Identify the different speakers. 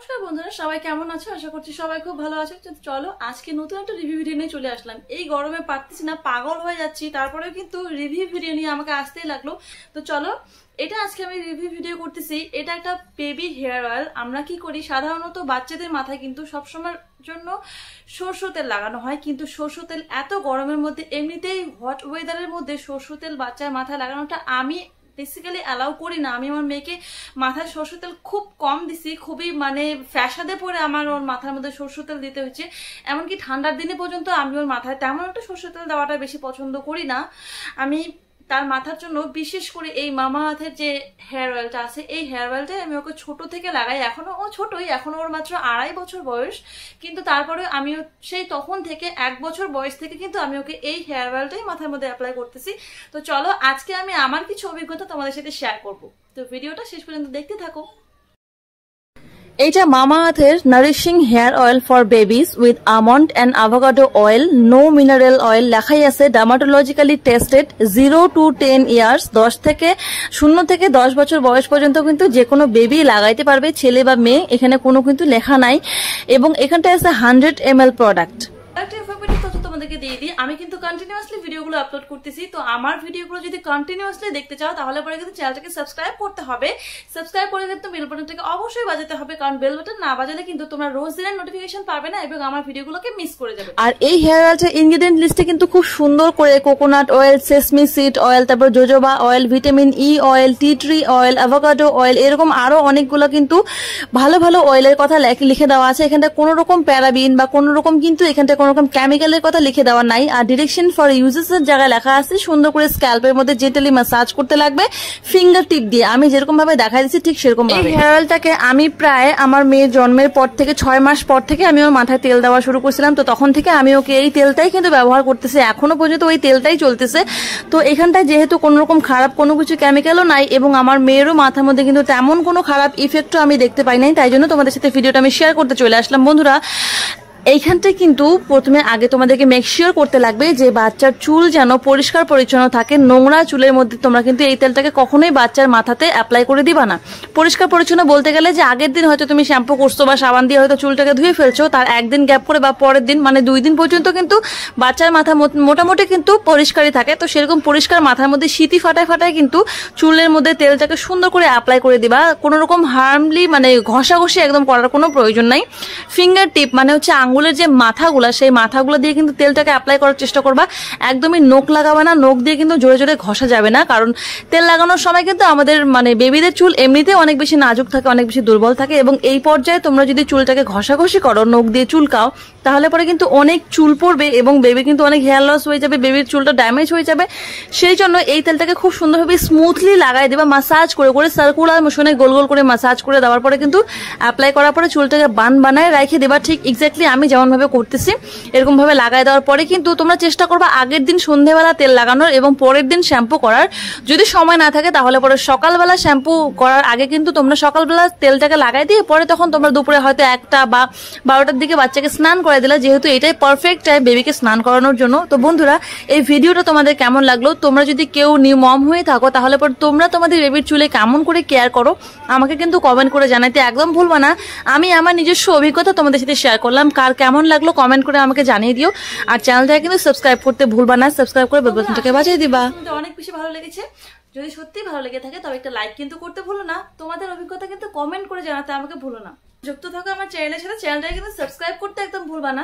Speaker 1: নমস্কার বন্ধুরা, সবাই কেমন আছো? আশা করছি সবাই খুব ভালো আছো। চলো আজকে নতুন একটা রিভিউ ভিডিও নিয়ে চলে আসলাম। এই গরমে পারতেছি না, পাগল হয়ে যাচ্ছি, তারপরেও কিন্তু রিভিউ ভিডিও নিয়ে আমাকে আসতেই লাগলো। তো চলো, এটা আজকে আমি রিভিউ ভিডিও করতেছি। এটা একটা বেবি হেয়ার অয়েল। আমরা কি করি, সাধারণত বাচ্চাদের মাথায় কিন্তু সবসময়ের জন্য সরষে তেল লাগানো হয়, কিন্তু সরষে তেল এত গরমের মধ্যে, এমনিতেই হট ওয়েদারের মধ্যে সরষে তেল বাচ্চার মাথায় লাগানোটা আমি বেসিক্যালি অ্যালাউ করি না। আমি আমার মেয়েকে মাথায় সরষে তেল খুব কম দিছি, খুবই মানে ফ্যাসাদে পরে আমার ওর মাথার মধ্যে সরষে তেল দিতে হচ্ছে। এমনকি ঠান্ডার দিনে পর্যন্ত আমি ওর মাথায় তেমন একটা সরষে তেল দেওয়াটা বেশি পছন্দ করি না। আমি তার মাথার জন্য বিশেষ করে এই মামা আর্থের যে হেয়ার অয়েলটা আছে, এই হেয়ার অয়েলটাই আমি ওকে ছোট থেকে লাগাই। এখনো ও ছোটই, এখনো ওর মাত্র 2.5 বছর বয়স, কিন্তু তারপরে আমি সেই তখন থেকে 1 বছর বয়স থেকে কিন্তু আমি ওকে এই হেয়ার অয়েলটাই মাথার মধ্যে অ্যাপ্লাই করতেছি। তো চলো আজকে আমি আমার কিছু অভিজ্ঞতা তোমাদের সাথে শেয়ার করব। তো ভিডিওটা শেষ পর্যন্ত দেখতে থাকো। এইটা মামা আর্থের nourishing hair oil for babies with almond and avocado oil, no mineral oil লেখাই আছে। ডার্মাটোলজিক্যালি টেস্টেড, 0 to 10 ইয়ার্স, 0 থেকে 10 বছর বয়স পর্যন্ত কিন্তু যে কোনো বেবি লাগাইতে পারবে, ছেলে বা মেয়ে, এখানে কোনো কিন্তু লেখা নাই। এবং এখানটায় আছে 100 ml প্রোডাক্ট। তোমাদেরকে দিয়ে দিই, আমি কিন্তু কন্টিনিউয়াসলি ভিডিওগুলো আপলোড করতেছি। তো আমার ভিডিওগুলো যদি কন্টিনিউয়াসলি দেখতে চাও তাহলে পরে কিন্তু চ্যানেলটাকে সাবস্ক্রাইব করতে হবে। সাবস্ক্রাইব করে কিন্তু বেল বাটনটাকে অবশ্যই বাজাতে হবে, কারণ বেল বাটন না বাজালে কিন্তু তোমরা রোজ দিনের নোটিফিকেশন পাবে না এবং আমার ভিডিওগুলোকে মিস করে যাবে। আর এই হেয়ার অয়েলটার ইনগ্রেডিয়েন্ট লিস্টে কিন্তু খুব সুন্দর করে coconut oil, sesame seed oil, তারপর jojoba oil, vitamin E oil, tea tree oil, avocado oil, এরকম আরো অনেকগুলো কিন্তু ভালো ভালো অয়েলের কথা লিখে দেওয়া আছে। এখানটা কোনো রকম প্যারাবিন বা কোনো রকম কিন্তু এখানটা কোনো রকম কেমিক্যালের কথা লিখে দেওয়া নাই। আর ডিরেকশন ফর ইউজেস এর জায়গায় লেখা আছে সুন্দর করে স্ক্যাল্পের মধ্যে জেন্টালি ম্যাসাজ করতে লাগবে ফিঙ্গার টিপ দিয়ে। আমি যেরকম ভাবে দেখাই দিচ্ছি ঠিক সেরকম ভাবে। এই হেয়ার অয়েলটাকে আমি প্রায় আমার মেয়ের জন্মের পর থেকে 6 মাস পর থেকে আমি ওর মাথায় তেল দেওয়া শুরু করছিলাম। তো তখন থেকে আমি ওকে এই তেলটাই কিন্তু ব্যবহার করতেছি, এখনো পর্যন্ত ওই তেলটাই চলতেছে। তো এখানটায় যেহেতু কোনো রকম খারাপ কোনো কিছু কেমিক্যালও নাই এবং আমার মেয়েরও মাথার মধ্যে কিন্তু তেমন কোনো খারাপ ইফেক্টও আমি দেখতে পাই নাই, তাই জন্য তোমাদের সাথে ভিডিওটা আমি শেয়ার করতে চলে আসলাম। বন্ধুরা, এইখানটায় কিন্তু প্রথমে আগে তোমাদেরকে মেক শিওর করতে লাগবে যে বাচ্চার চুল যেন পরিষ্কার পরিচ্ছন্ন থাকে। নোংরা চুলের মধ্যে তোমরা কিন্তু এই তেলটাকে কখনোই বাচ্চার মাথাতে অ্যাপ্লাই করে দিবা না। পরিষ্কার পরিচ্ছন্ন বলতে গেলে যে আগের দিন হয়তো তুমি শ্যাম্পু করছো বা সাবান দিয়ে হয়তো চুলটাকে ধুয়ে ফেলছো, তার একদিন গ্যাপ করে বা পরের দিন মানে 2 দিন পর্যন্ত কিন্তু বাচ্চার মাথা মোটামুটি কিন্তু পরিষ্কারই থাকে। তো সেরকম পরিষ্কার মাথার মধ্যে সিটি ফাটায় ফাটায় কিন্তু চুলের মধ্যে তেলটাকে সুন্দর করে অ্যাপ্লাই করে দিবা। কোনো রকম হার্মলি মানে ঘষাঘষি একদম করার কোনো প্রয়োজন নাই। ফিঙ্গার টিপ মানে হচ্ছে আঙ্গুলের যে মাথাগুলা, সেই মাথাগুলো দিয়ে কিন্তু তেলটাকে অ্যাপ্লাই করার চেষ্টা করবা। একদমই নখ লাগাবে না, নখ দিয়ে কিন্তু জোরে জোরে ঘষা যাবে না, কারণ তেল লাগানোর সময় কিন্তু আমাদের মানে বেবিদের চুল এমনিতে অনেক বেশি নাজুক থাকে, অনেক বেশি দুর্বল থাকে এবং এই পর্যায়ে তোমরা যদি চুলটাকে ঘষাঘষি করো, নখ দিয়ে চুলকাও, তাহলে পরে কিন্তু অনেক চুল পড়বে এবং বেবি কিন্তু অনেক হেয়ার লস হয়ে যাবে, বেবির চুলটা ড্যামেজ হয়ে যাবে। সেই জন্য এই তেলটাকে খুব সুন্দরভাবে স্মুথলি লাগাই দেবা, মাসাজ করে করে সার্কুলার মোশনে গোল গোল করে মাসাজ করে দেওয়ার পরে কিন্তু অ্যাপ্লাই করার পরে চুলটাকে বান বানায় রেখে দেবা। ঠিক এক্স্যাক্টলি আমি যেমন ভাবে করতেছি এরকম ভাবে লাগাই দেওয়ার পরে কিন্তু তোমরা চেষ্টা করবা আগের দিন সন্ধ্যেবেলা তেল লাগানোর এবং পরের দিন শ্যাম্পু করার। যদি সময় না থাকে তাহলে পরে সকালবেলা শ্যাম্পু করার আগে কিন্তু তোমরা সকালবেলা তেলটাকে লাগাই দিয়ে পরে তখন তোমরা দুপুরে হয়তো 1টা বা 12টার দিকে বাচ্চাকে স্নান করে দিলা, যেহেতু এটাই পারফেক্ট টাইম বেবিকে স্নান করানোর জন্য। তো বন্ধুরা, এই ভিডিওটা তোমাদের কেমন লাগলো? তোমরা যদি কেউ নিউ মম হয়ে থাকো তাহলে পরে তোমরা তোমাদের বেবির চুলে কেমন করে কেয়ার করো আমাকে কিন্তু কমেন্ট করে জানাইতে একদম ভুলবা না। আমি আমার নিজস্ব অভিজ্ঞতা তোমাদের সাথে শেয়ার করলাম, কার কেমন লাগলো কমেন্ট করে আমাকে জানিয়ে দিও। আর চ্যানেলটাকে কিন্তু সাবস্ক্রাইব করতে ভুলবা না, সাবস্ক্রাইব করে বেল বাটনটাকে বাজিয়ে দিবা। অনেক বেশি ভালো লেগেছে, যদি সত্যি ভালো লেগে থাকে তবে একটা লাইক কিন্তু করতে ভুলো না। তোমাদের অভিজ্ঞতা কিন্তু কমেন্ট করে জানাতে আমাকে ভুলো না। যুক্ত থাকো আমার চ্যানেলের সাথে, চ্যানেলটাকে কিন্তু সাবস্ক্রাইব করতে একদম ভুলবা না।